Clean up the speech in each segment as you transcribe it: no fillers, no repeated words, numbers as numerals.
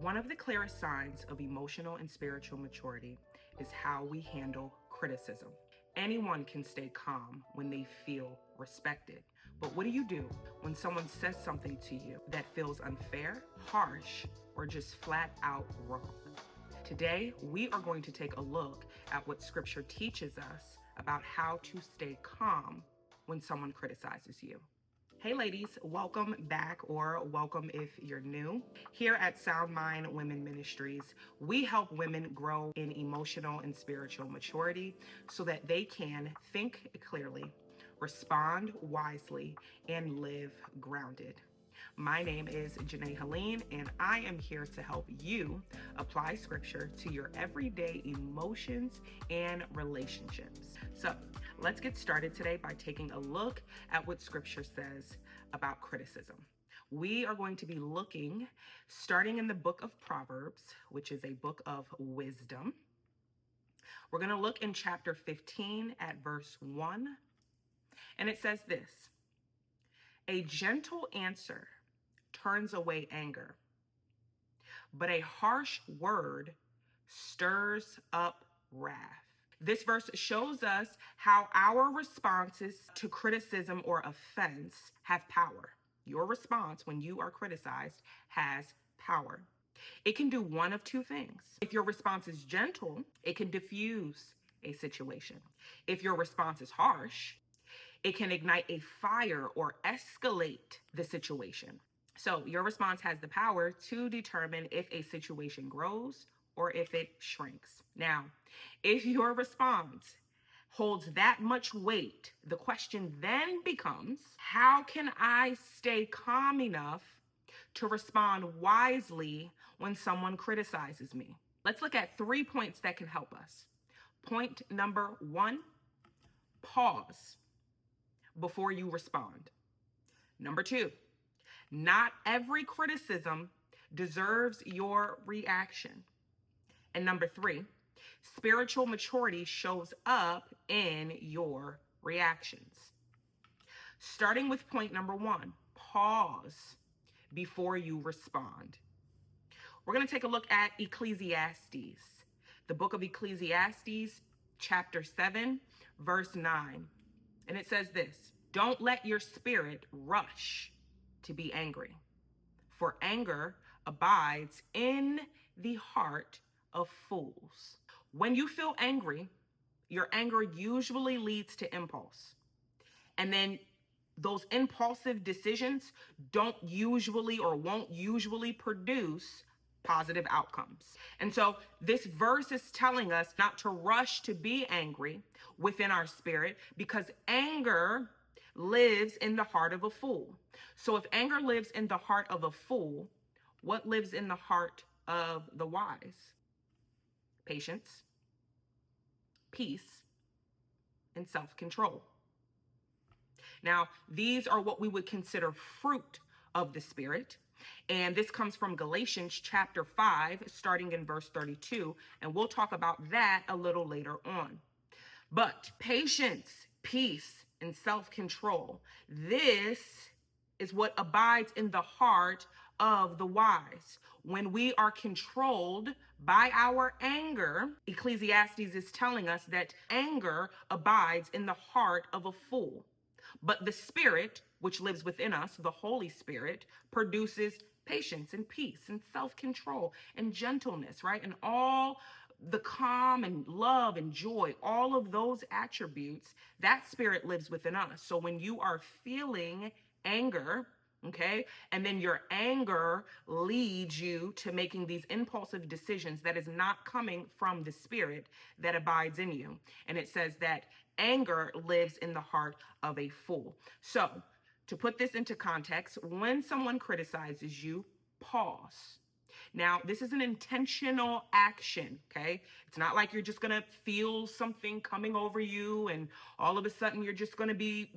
One of the clearest signs of emotional and spiritual maturity is how we handle criticism. Anyone can stay calm when they feel respected. But what do you do when someone says something to you that feels unfair, harsh, or just flat out wrong? Today, we are going to take a look at what scripture teaches us about how to stay calm when someone criticizes you. Hey ladies, welcome back, or welcome if you're new. Here at Sound Mind Women Ministries, we help women grow in emotional and spiritual maturity so that they can think clearly, respond wisely, and live grounded. My name is Janae Helene, and I am here to help you apply scripture to your everyday emotions and relationships. So let's get started today by taking a look at what scripture says about criticism. We are going to be looking, starting in the book of Proverbs, which is a book of wisdom. We're going to look in chapter 15 at verse 1, and it says this: a gentle answer turns away anger, but a harsh word stirs up wrath. This verse shows us how our responses to criticism or offense have power. Your response when you are criticized has power. It can do one of two things. If your response is gentle, it can diffuse a situation. If your response is harsh, it can ignite a fire or escalate the situation. So your response has the power to determine if a situation grows or if it shrinks. Now, if your response holds that much weight, the question then becomes, how can I stay calm enough to respond wisely when someone criticizes me? Let's look at 3 points that can help us. Point number 1, pause before you respond. Number 2, not every criticism deserves your reaction. And number 3, spiritual maturity shows up in your reactions. Starting with point number 1, pause before you respond. We're going to take a look at Ecclesiastes, the book of Ecclesiastes, chapter 7, verse 9. And it says this: don't let your spirit rush to be angry, for anger abides in the heart of fools. When you feel angry, your anger usually leads to impulse. And then those impulsive decisions don't usually or won't usually produce positive outcomes. And so this verse is telling us not to rush to be angry within our spirit, because anger lives in the heart of a fool. So if anger lives in the heart of a fool, what lives in the heart of the wise? Patience, peace, and self-control. Now, these are what we would consider fruit of the Spirit. And this comes from Galatians chapter 5, starting in verse 32. And we'll talk about that a little later on. But patience, peace, and self-control, this is what abides in the heart of the wise. When we are controlled by our anger, Ecclesiastes is telling us that anger abides in the heart of a fool. But the Spirit, which lives within us, the Holy Spirit, produces patience and peace and self-control and gentleness, right? And all the calm and love and joy, all of those attributes, that Spirit lives within us. So when you are feeling anger, okay, and then your anger leads you to making these impulsive decisions, that is not coming from the Spirit that abides in you. And it says that anger lives in the heart of a fool. So to put this into context, when someone criticizes you, pause. Now, this is an intentional action, okay? It's not like you're just going to feel something coming over you and all of a sudden you're just going to be,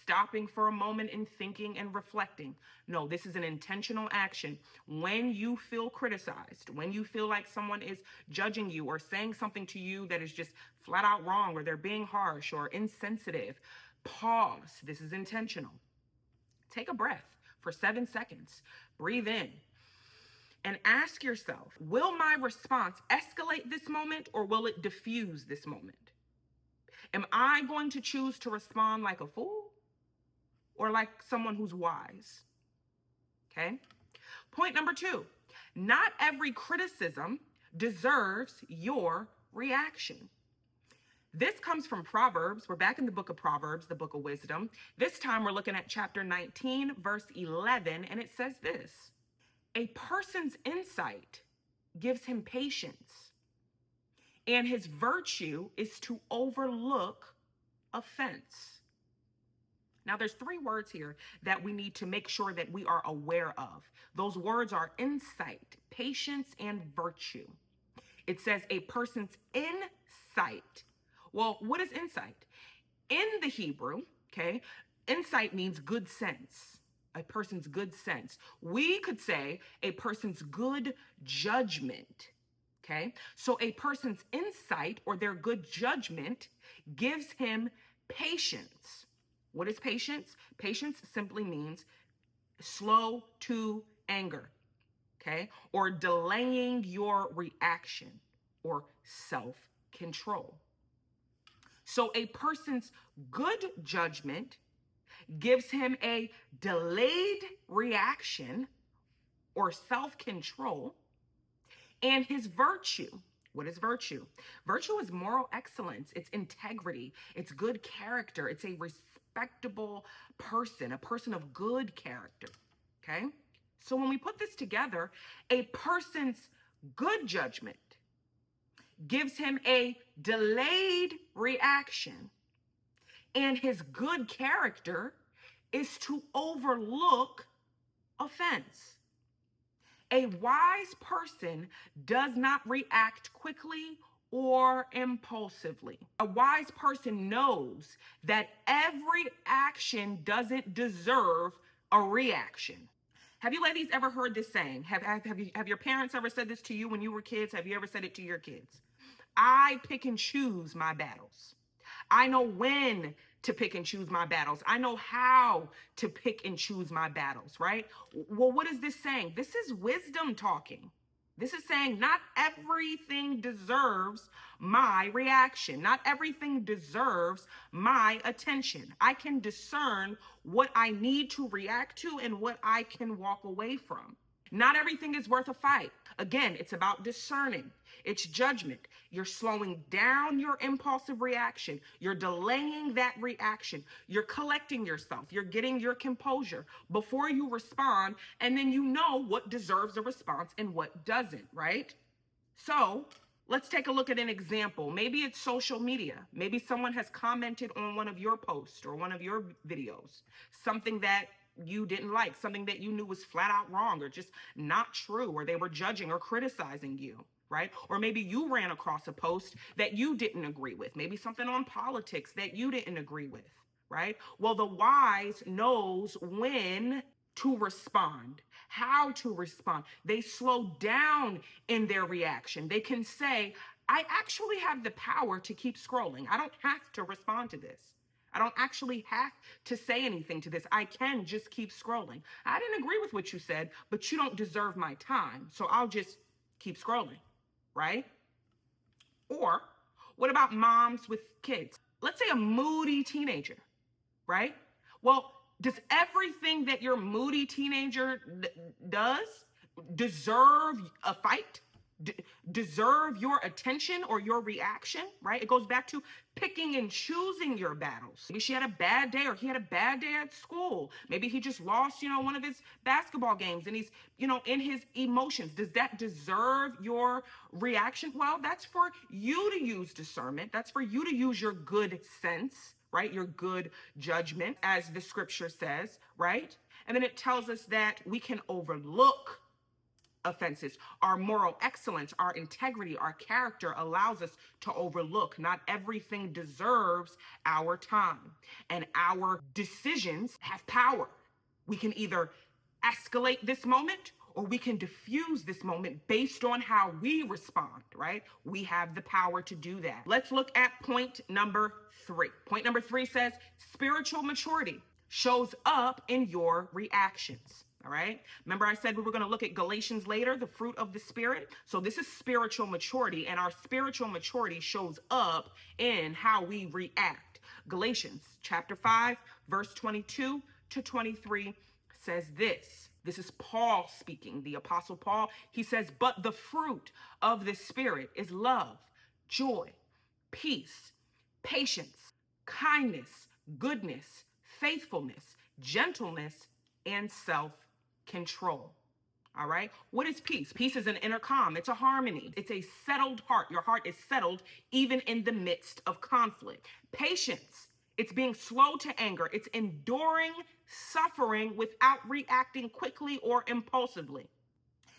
stopping for a moment and thinking and reflecting. No, this is an intentional action. When you feel criticized, when you feel like someone is judging you or saying something to you that is just flat out wrong, or they're being harsh or insensitive, pause. This is intentional. Take a breath for 7 seconds. Breathe in. and ask yourself, will my response escalate this moment or will it diffuse this moment? Am I going to choose to respond like a fool or like someone who's wise? Okay. Point number 2, not every criticism deserves your reaction. This comes from Proverbs. We're back in the book of Proverbs, the book of wisdom. This time we're looking at chapter 19, verse 11, and it says this: a person's insight gives him patience, and his virtue is to overlook offense. Now, there's 3 words here that we need to make sure that we are aware of. Those words are insight, patience, and virtue. It says a person's insight. Well, what is insight? In the Hebrew, okay, insight means good sense, a person's good sense. We could say a person's good judgment, okay? So a person's insight or their good judgment gives him patience. What is patience? Patience simply means slow to anger, okay? Or delaying your reaction or self-control. So a person's good judgment gives him a delayed reaction or self-control, and his virtue. What is virtue? Virtue is moral excellence. It's integrity. It's good character. It's a respectable person, a person of good character. Okay? So when we put this together, a person's good judgment gives him a delayed reaction, and his good character is to overlook offense. A wise person does not react quickly or impulsively. A wise person knows that every action doesn't deserve a reaction. Have you ladies ever heard this saying? Have your parents ever said this to you when you were kids? Have you ever said it to your kids? I pick and choose my battles. I know when to pick and choose my battles. I know how to pick and choose my battles, right? Well, what is this saying? This is wisdom talking. This is saying not everything deserves my reaction. Not everything deserves my attention. I can discern what I need to react to and what I can walk away from. Not everything is worth a fight. Again, it's about discerning. It's judgment. You're slowing down your impulsive reaction. You're delaying that reaction. You're collecting yourself. You're getting your composure before you respond. And then you know what deserves a response and what doesn't, right? So let's take a look at an example. Maybe it's social media. Maybe someone has commented on one of your posts or one of your videos, something that you didn't like, something that you knew was flat out wrong or just not true, or they were judging or criticizing you, right? Or maybe you ran across a post that you didn't agree with, maybe something on politics that you didn't agree with, right? Well, the wise knows when to respond, how to respond. They slow down in their reaction. They can say, I actually have the power to keep scrolling. I don't have to respond to this. I don't actually have to say anything to this. I can just keep scrolling. I didn't agree with what you said, but you don't deserve my time. So I'll just keep scrolling, right? Or what about moms with kids? Let's say a moody teenager, right? Well, does everything that your moody teenager does deserve a fight? Deserve your attention or your reaction, right? It goes back to picking and choosing your battles. Maybe she had a bad day or he had a bad day at school. Maybe he just lost, one of his basketball games and he's, in his emotions. Does that deserve your reaction? Well, that's for you to use discernment. That's for you to use your good sense, right? Your good judgment, as the scripture says, right? And then it tells us that we can overlook offenses. Our moral excellence, our integrity, our character allows us to overlook. Not everything deserves our time, and our decisions have power. We can either escalate this moment or we can diffuse this moment based on how we respond, right? We have the power to do that. Let's look at point number 3. Point number 3 says spiritual maturity shows up in your reactions. All right. Remember, I said we were going to look at Galatians later, the fruit of the Spirit. So this is spiritual maturity, and our spiritual maturity shows up in how we react. Galatians chapter 5, verse 22 to 23 says this. This is Paul speaking, the Apostle Paul. He says, but the fruit of the Spirit is love, joy, peace, patience, kindness, goodness, faithfulness, gentleness, and self-control. All right. What is peace? Peace is an inner calm. It's a harmony. It's a settled heart. Your heart is settled even in the midst of conflict. Patience. It's being slow to anger. It's enduring suffering without reacting quickly or impulsively.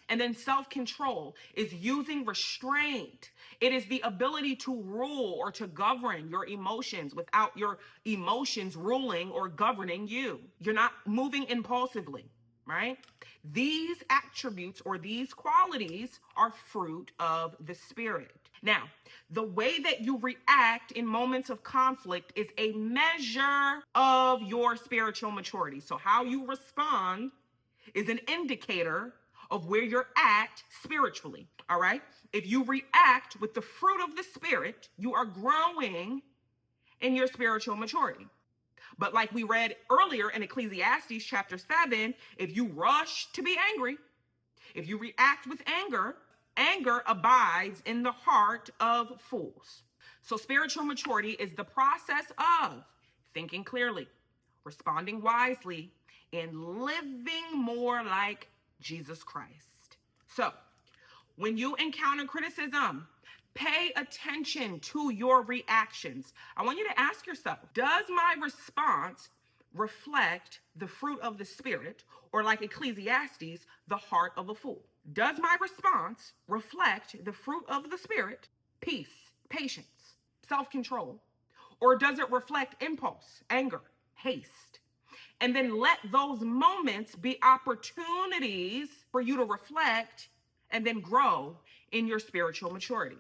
And then self-control is using restraint. It is the ability to rule or to govern your emotions without your emotions ruling or governing you. You're not moving impulsively, right? These attributes or these qualities are fruit of the Spirit. Now, the way that you react in moments of conflict is a measure of your spiritual maturity. So how you respond is an indicator of where you're at spiritually, all right? If you react with the fruit of the Spirit, you are growing in your spiritual maturity. But like we read earlier in Ecclesiastes chapter 7, if you rush to be angry, if you react with anger, anger abides in the heart of fools. So spiritual maturity is the process of thinking clearly, responding wisely, and living more like Jesus Christ. So when you encounter criticism, pay attention to your reactions. I want you to ask yourself, does my response reflect the fruit of the Spirit, or like Ecclesiastes, the heart of a fool? Does my response reflect the fruit of the Spirit, peace, patience, self-control, or does it reflect impulse, anger, haste? And then let those moments be opportunities for you to reflect and then grow in your spiritual maturity.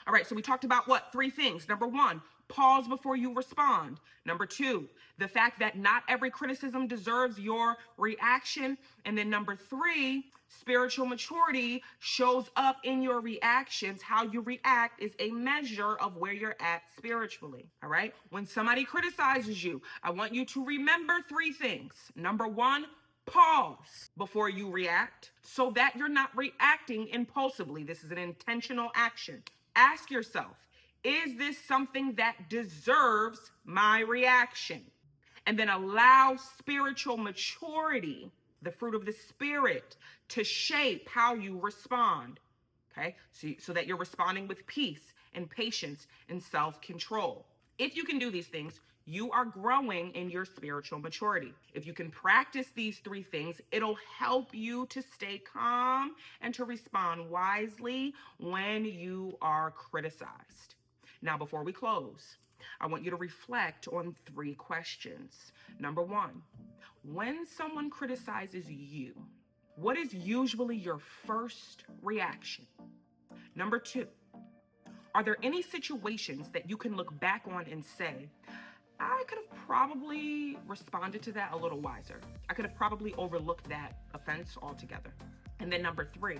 All right, so we talked about what? 3 things. Number 1, pause before you respond. Number 2, the fact that not every criticism deserves your reaction. And then number 3, spiritual maturity shows up in your reactions. How you react is a measure of where you're at spiritually. All right, when somebody criticizes you, I want you to remember 3 things. Number 1, pause before you react so that you're not reacting impulsively. This is an intentional action. Ask yourself, is this something that deserves my reaction? And then allow spiritual maturity, the fruit of the Spirit, to shape how you respond. Okay, so that you're responding with peace and patience and self-control. If you can do these things, you are growing in your spiritual maturity. If you can practice these 3 things, it'll help you to stay calm and to respond wisely when you are criticized. Now, before we close, I want you to reflect on 3 questions. Number 1, when someone criticizes you, what is usually your first reaction? Number 2, are there any situations that you can look back on and say, I could have probably responded to that a little wiser. I could have probably overlooked that offense altogether. And then number 3,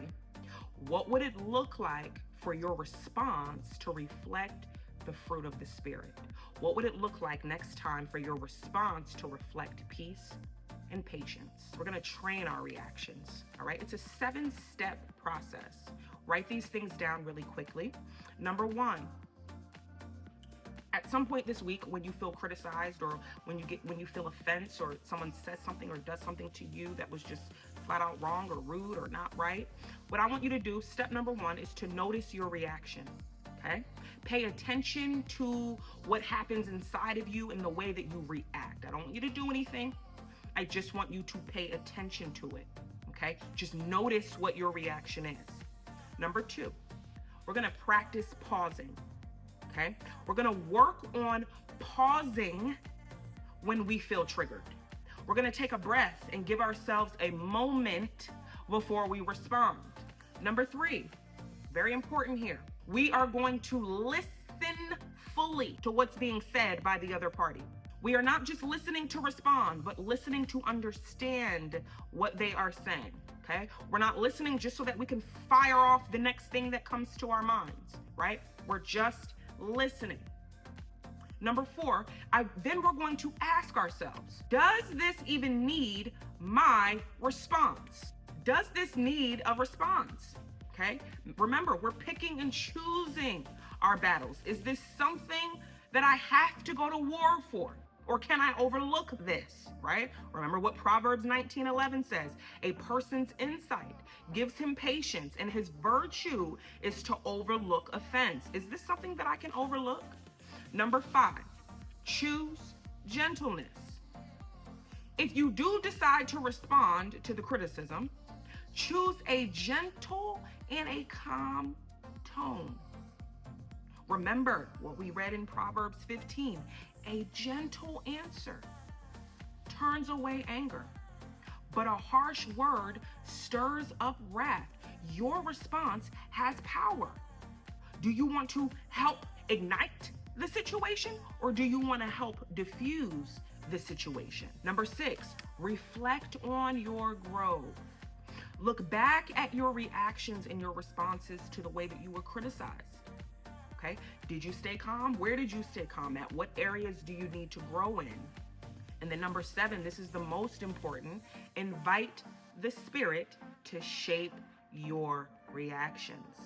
what would it look like for your response to reflect the fruit of the Spirit? What would it look like next time for your response to reflect peace and patience? We're going to train our reactions, all right? It's a 7-step process. Write these things down really quickly. Number 1, at some point this week, when you feel criticized or when you feel offense or someone says something or does something to you that was just flat out wrong or rude or not right, what I want you to do, step number 1, is to notice your reaction, okay? Pay attention to what happens inside of you and the way that you react. I don't want you to do anything. I just want you to pay attention to it, okay? Just notice what your reaction is. Number 2, we're gonna practice pausing. Okay, we're gonna work on pausing when we feel triggered. We're gonna take a breath and give ourselves a moment before we respond. Number 3, very important here, we are going to listen fully to what's being said by the other party. We are not just listening to respond, but listening to understand what they are saying, okay? We're not listening just so that we can fire off the next thing that comes to our minds, right? We're just listening. Number 4, then we're going to ask ourselves, does this even need my response? Does this need a response? Okay? Remember, we're picking and choosing our battles. Is this something that I have to go to war for? Or can I overlook this, right? Remember what Proverbs 19:11 says, a person's insight gives him patience and his virtue is to overlook offense. Is this something that I can overlook? Number 5, choose gentleness. If you do decide to respond to the criticism, choose a gentle and a calm tone. Remember what we read in Proverbs 15, a gentle answer turns away anger, but a harsh word stirs up wrath. Your response has power. Do you want to help ignite the situation, or do you want to help diffuse the situation? Number 6, reflect on your growth. Look back at your reactions and your responses to the way that you were criticized. Okay? Did you stay calm? Where did you stay calm at? What areas do you need to grow in? And then number 7, this is the most important, invite the Spirit to shape your reactions.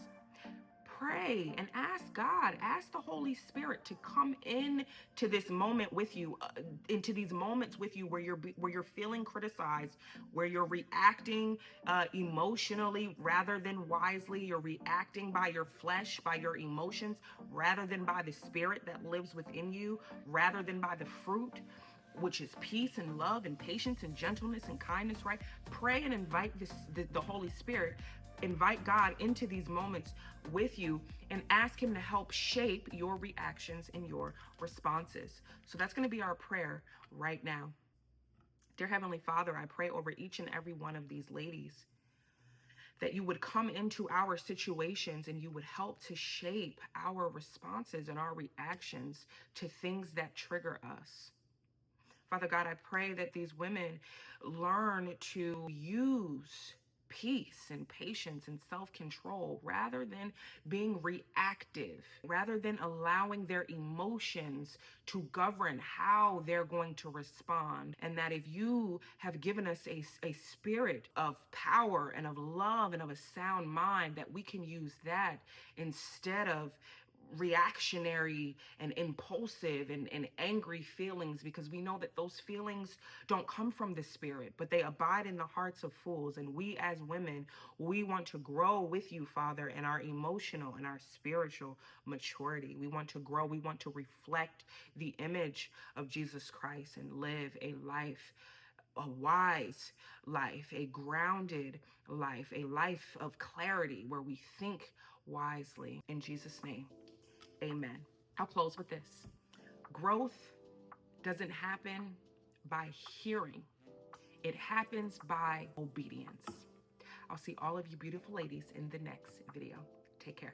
Pray and ask God, ask the Holy Spirit to come in to this moment with you, into these moments with you where you're feeling criticized, where you're reacting emotionally rather than wisely. You're reacting by your flesh, by your emotions, rather than by the Spirit that lives within you, rather than by the fruit, which is peace and love and patience and gentleness and kindness, right? Pray and invite the Holy Spirit. Invite God into these moments with you and ask him to help shape your reactions and your responses. So that's going to be our prayer right now. Dear Heavenly Father, I pray over each and every one of these ladies that you would come into our situations and you would help to shape our responses and our reactions to things that trigger us. Father God, I pray that these women learn to use peace and patience and self-control rather than being reactive, rather than allowing their emotions to govern how they're going to respond. And that if you have given us a spirit of power and of love and of a sound mind, that we can use that instead of reactionary and impulsive and angry feelings, because we know that those feelings don't come from the Spirit, but they abide in the hearts of fools. And we as women, we want to grow with you, Father, in our emotional and our spiritual maturity. We want to grow. We want to reflect the image of Jesus Christ and live a life, a wise life, a grounded life, a life of clarity where we think wisely. In Jesus' name. Amen. I'll close with this. Growth doesn't happen by hearing. It happens by obedience. I'll see all of you beautiful ladies in the next video. Take care.